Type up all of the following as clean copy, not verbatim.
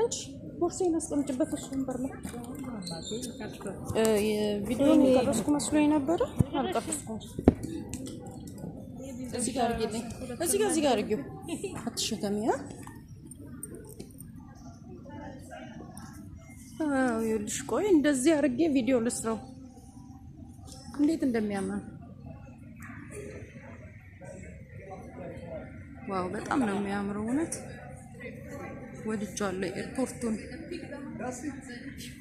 አንቺ ቦርሳዬን አስቀምጭበት እሱ ወንበር ላይ ቪዲዮ ቀረጽኩ መስሎኝ ነበር አልቀረጽኩም እዚህ ጋር አድርጊልኝ እዚህ ጋር አድርጊው አትሸከሚያ ይኸውልሽ ቆይ እንደዚህ አድርጌ ቪዲዮ ልስራው እንዴት እንደሚያምር ዋው በጣም ነው የሚያምረው እውነት ወድጃለሁ ኤርፖርቱን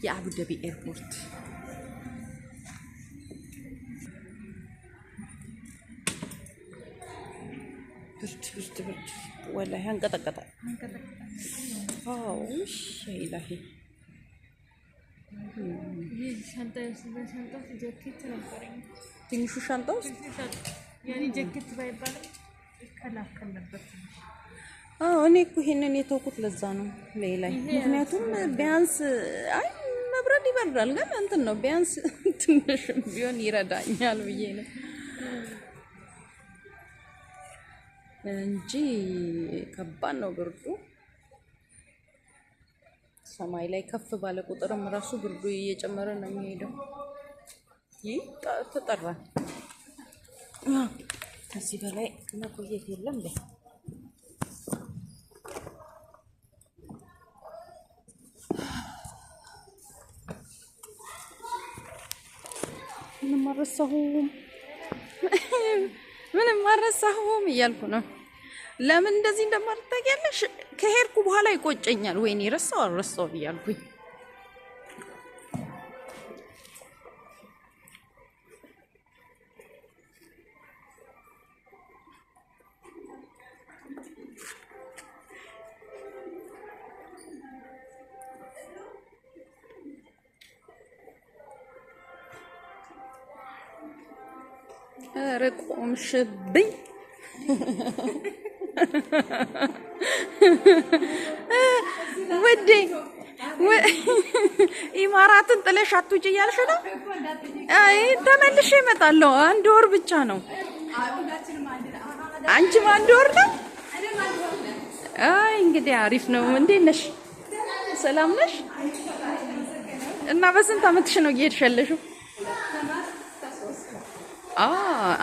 የአቡ ዳቢ ኤርፖርት ብርድ ወላሂ አንቀጠቀጣል አዎ እሺ ኢላሂ ሻንጣው ጃኬት ነበረኝ ትንሹ ሻንጣው ያኔ ጃኬት ባይባል ከላከል ነበር እኔ እኮ ይሄንን የተውኩት ለዛ ነው ሌላይ ምክንያቱም ቢያንስ አይ መብረድ ይበርዳል ግን እንትን ነው ቢያንስ ትንሽ ቢሆን ይረዳኛል ብዬ ነው እንጂ ከባድ ነው ብርዱ ሰማይ ላይ ከፍ ባለ ቁጥርም ራሱ ብርዱ እየጨመረ ነው የሚሄደው ተጠራ ከዚህ በላይ መቆየት የለም በይ ምንም ማረሳሁም እያልኩ ነው ለምን እንደዚህ እንደማርታያለሽ ከሄድኩ በኋላ ይቆጨኛል ወይኔ ረሳው እያልኩኝ ረቆምሽብኝ ወዴ ኢማራትን ጥለሽ አትውጪ እያልሽ ነው አይ ተመልሼ እመጣለሁ አንድ ወር ብቻ ነው አንቺም አንድ ወር ነው አይ እንግዲህ አሪፍ ነው እንዴት ነሽ ሰላም ነሽ እና በስንት አመትሽ ነው እየሄድሽ ያለሽው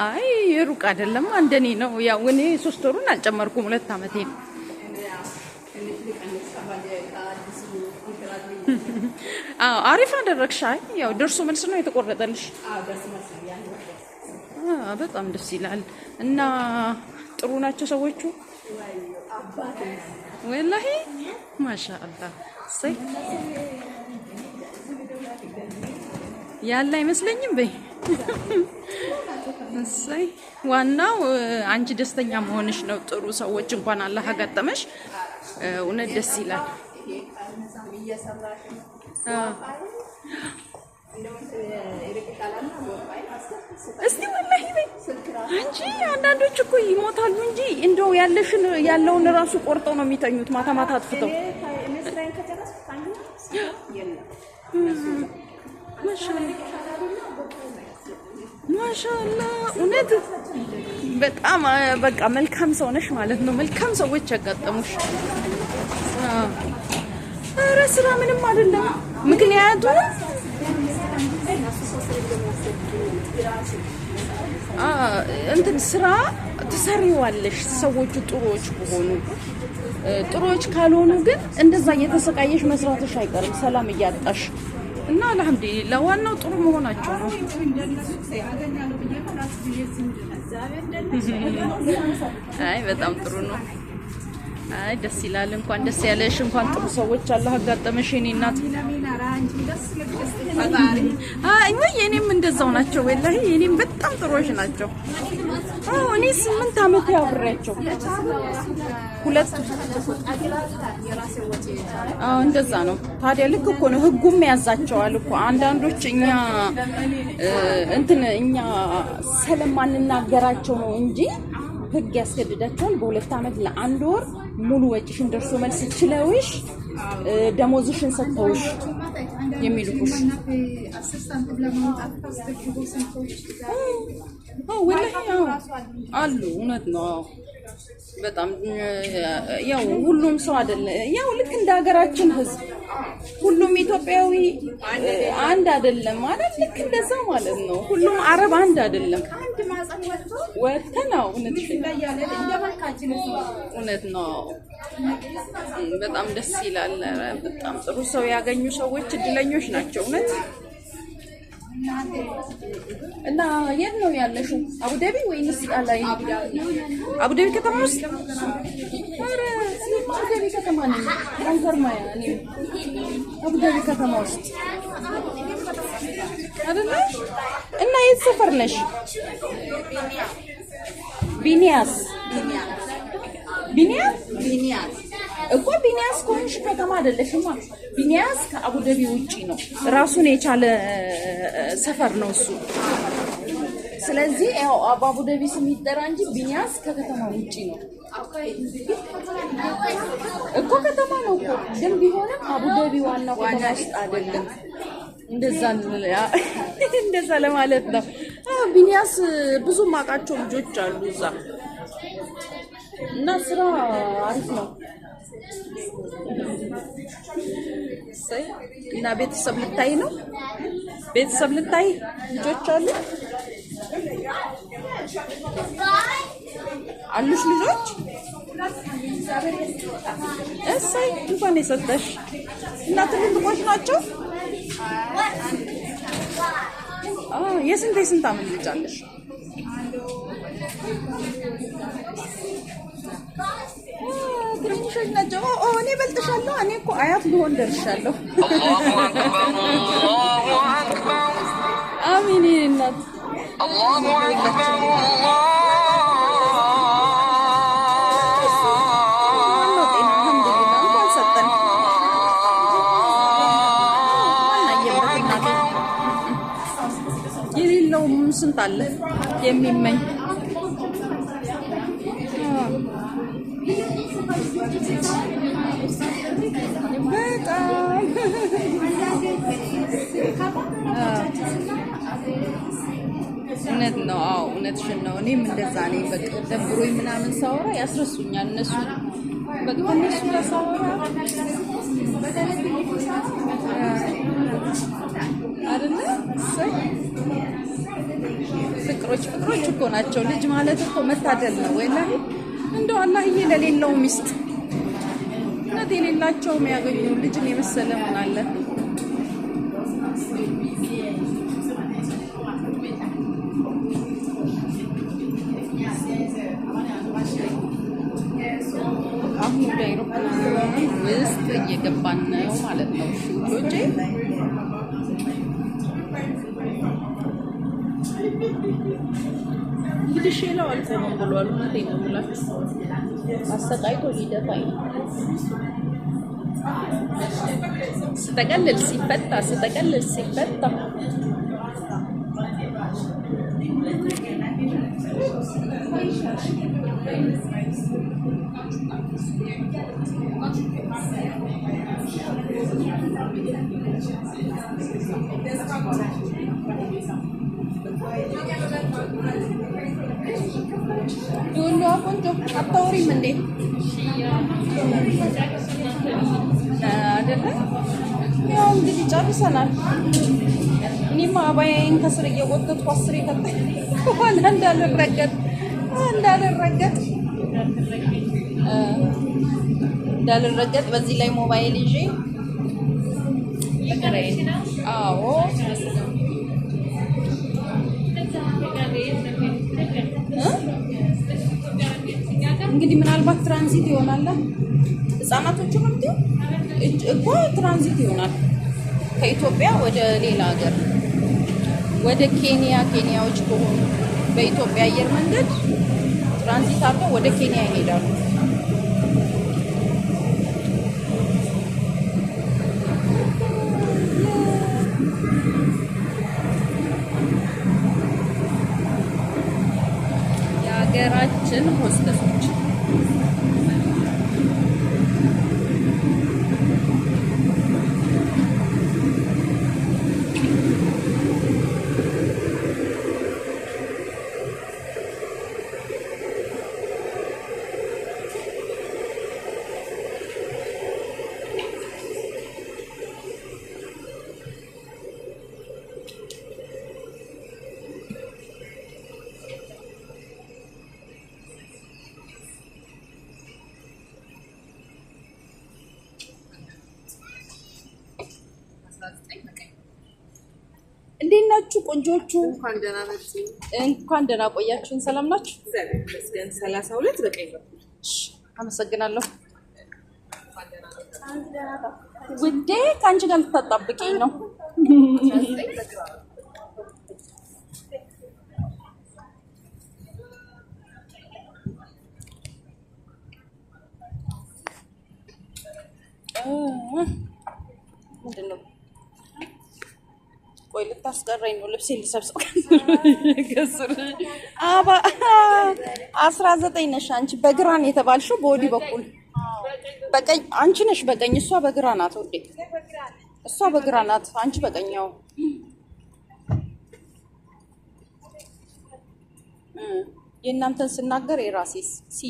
አይ ሩቅ አይደለም እንደኔ ነው ያው እኔ 3 ወሩን አልጨመርኩም 2 አመቴ ነው አሪፍ አደረግሽ ያው ደርሶ መልስ ነው የተቆረጠልሽ ደርሶ መልስ በጣም ደስ ይላል እና ጥሩ ናቸው ሰዎቹ ወላሂ ማሻአላህ ሰይ ያለ አይመስለኝም በይ እሰይ ዋናው አንቺ ደስተኛ መሆንሽ ነው ጥሩ ሰዎች እንኳን አላህ አጋጠመሽ እውነት ደስ ይላል እስቲ ወላሂ በይ አንቺ አንዳንዶች እኮ ይሞታሉ እንጂ እንደው ያለውን ራሱ ቆርጠው ነው የሚተኙት ማታ አጥፍተው ማሻአላህ እውነት በጣም በቃ መልካም ሰው ነሽ ማለት ነው መልካም ሰዎች ያጋጠሙሽ ኧረ ስራ ምንም አይደለም ምክንያቱም እንትን ስራ ትሰሪዋለሽ ሰዎቹ ጥሩዎች ካልሆኑ ግን እንደዛ እየተሰቃየሽ መስራትሽ አይቀርም ሰላም እያጣሽ እና አልহামዱሊላህ ዋናው ጥሩ መሆናቸው ነው አይ በጣም ጥሩ ነው አይ ደስ ይላል እንኳን ደስ ያለሽ እንኳን ጥሩ ሰዎች አላህ አጋጠመሽ የኔ እናት አይ የኔም እንደዛው ናቸው ወላሂ የኔም በጣም ጥሩዎች ናቸው እኔ 8 አመት ያብሬያቸው ሁለት እንደዛ ነው ታዲያ ልክ እኮ ነው ህጉም ያዛቸዋል እኮ አንዳንዶች እኛ ስለማንናገራቸው ነው እንጂ ህግ ያስገድዳቸዋል በሁለት አመት ለአንድ ወር ሙሉ ወጪሽን ደርሶ መልስ ይችላልሽ ደሞዝሽን ሰጥተውሽ የሚልኩሽ ወላሂ አሉ እውነት ነው በጣም ያው ሁሉም ሰው አይደለ ያው ልክ እንደ ሀገራችን ህዝብ ሁሉም ኢትዮጵያዊ አንድ አይደለም ማለት ልክ እንደዛ ማለት ነው። ሁሉም አረብ አንድ አይደለም። ወተናው እውነት ነው። በጣም ደስ ይላል። በጣም ጥሩ ሰው ያገኙ ሰዎች እድለኞች ናቸው እውነት። እና የት ነው ያለሽው? አቡዳቢ ወይንስ ላይ? አቡዳቢ ከተማ ውስጥ? ኧረ አቡዳቢ ከተማ ነኝ። አንከርማያ እኔ አቡዳቢ ከተማ ውስጥ አይደለ? እና የት ሰፈር ነሽ? ቢኒያስ እኮ ቢኒያስ ከሆንሽ ከተማ አይደለሽማ። ቢኒያስ ከአቡዳቢ ውጪ ነው። ራሱን የቻለ ሰፈር ነው እሱ። ስለዚህ ያው አቡዳቢ ስም ይጠራ እንጂ ቢኒያስ ከከተማ ውጪ ነው እኮ። ከተማ ነው እኮ ግን ቢሆንም አቡዳቢ ዋናው ከተማ ውስጥ አይደለም። እንደዛ ለማለት ነው። ቢኒያስ ብዙ ማቃቸው ልጆች አሉ እዛ እና ስራ አሪፍ ነው። እና ቤተሰብ ልታይ ነው? ቤተሰብ ልታይ ልጆች አሉ አሉሽ ልጆች? እሰይ እንኳን የሰጠሽ። እና ትልልቆች ናቸው? የስንት ዓመት ልጅ አለሽ? ትንሾች ናቸው። እኔ በልጥሻለሁ። እኔ እኮ አያት ልሆን ደርሻለሁ። አሚን እናት አላሁ አክበር የሌለውም ስንት አለ የሚመኝ በጣም እውነት ነው። አዎ እውነትሽን ነው። እኔም እንደዛ ነኝ። በቃ ደብሮኝ ምናምን ሳወራ ያስረሱኛል እነሱ። በቃ እነሱ ሳወራ አይደለ ፍቅሮች እኮ ናቸው። ልጅ ማለት እኮ መታደል ነው። ወላሂ እንደው አላህዬ ለሌለው ሚስት እናት የሌላቸው የሚያገኙ ልጅን የመሰለ ምን አለ? አሁን ወደ አውሮፕላን ውስጥ እየገባን ነው ማለት ነው ልጆቼ። እንግዲህ ሼላው አልፎም ብሏል። እውነቴን ነው የምላችሁ። አሰቃይቶ ሊደፋኝ ነው። ስጠቀልል ሲፈታ ዱሎ ቆንጆ አታውሪም እንዴ? አይደለ? ያው እንግዲህ ጨርሰናል። እኔማ አባያዬን ከስር እየጎተትኩ አስሬ ከታኝ በኋላ እንዳልረገጥ በዚህ ላይ ሞባይል ይዤ አዎ እንግዲህ ምናልባት ትራንዚት ይሆናል። ህፃናቶቹ ነው እኮ ትራንዚት ይሆናል ከኢትዮጵያ ወደ ሌላ ሀገር ወደ ኬንያዎች ከሆኑ በኢትዮጵያ አየር መንገድ ትራንዚት አድርገው ወደ ኬንያ ይሄዳሉ። የሀገራችን ሆስተሶች ናችሁ ቆንጆቹ? እንኳን ደህና መጣችሁ። እንኳን ደህና ቆያችሁን። ሰላም ናችሁ? እግዚአብሔር ይመስገን። 32 በቀኝ በኩል። እሺ፣ አመሰግናለሁ ውዴ። ከአንቺ ጋር ልታጣብቂኝ ነው። ምንድን ነው? ቆይ ልታስቀረኝ ነው። ልብሴ ልሰብስብ። ከስር 19 ነሽ አንቺ። በግራን የተባልሽው በወዲህ በኩል በቀኝ አንቺ ነሽ በቀኝ። እሷ በግራ ናት ወዴ። እሷ በግራ ናት፣ አንቺ በቀኛው። የእናንተን ስናገር የራሴስ ሲ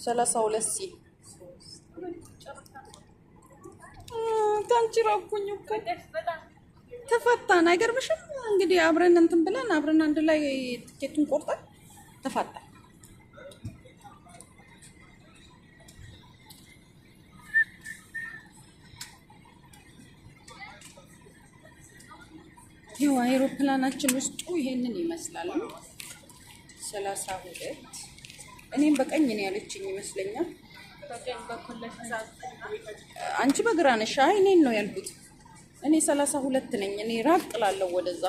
32 ሲ ታንቺ ራኩኝ እኮ ተፈታን። አይገርምሽም? እንግዲህ አብረን እንትን ብለን አብረን አንድ ላይ ትኬቱን ቆርጠን ተፈታን። ይኸው አይሮፕላናችን ውስጡ ይሄንን ይመስላል። 32 እኔም በቀኝ ነው ያለችኝ ይመስለኛል። አንቺ በግራ ነሽ። አይ እኔን ነው ያልኩት። እኔ 32 ነኝ። እኔ ራቅ እላለሁ ወደዛ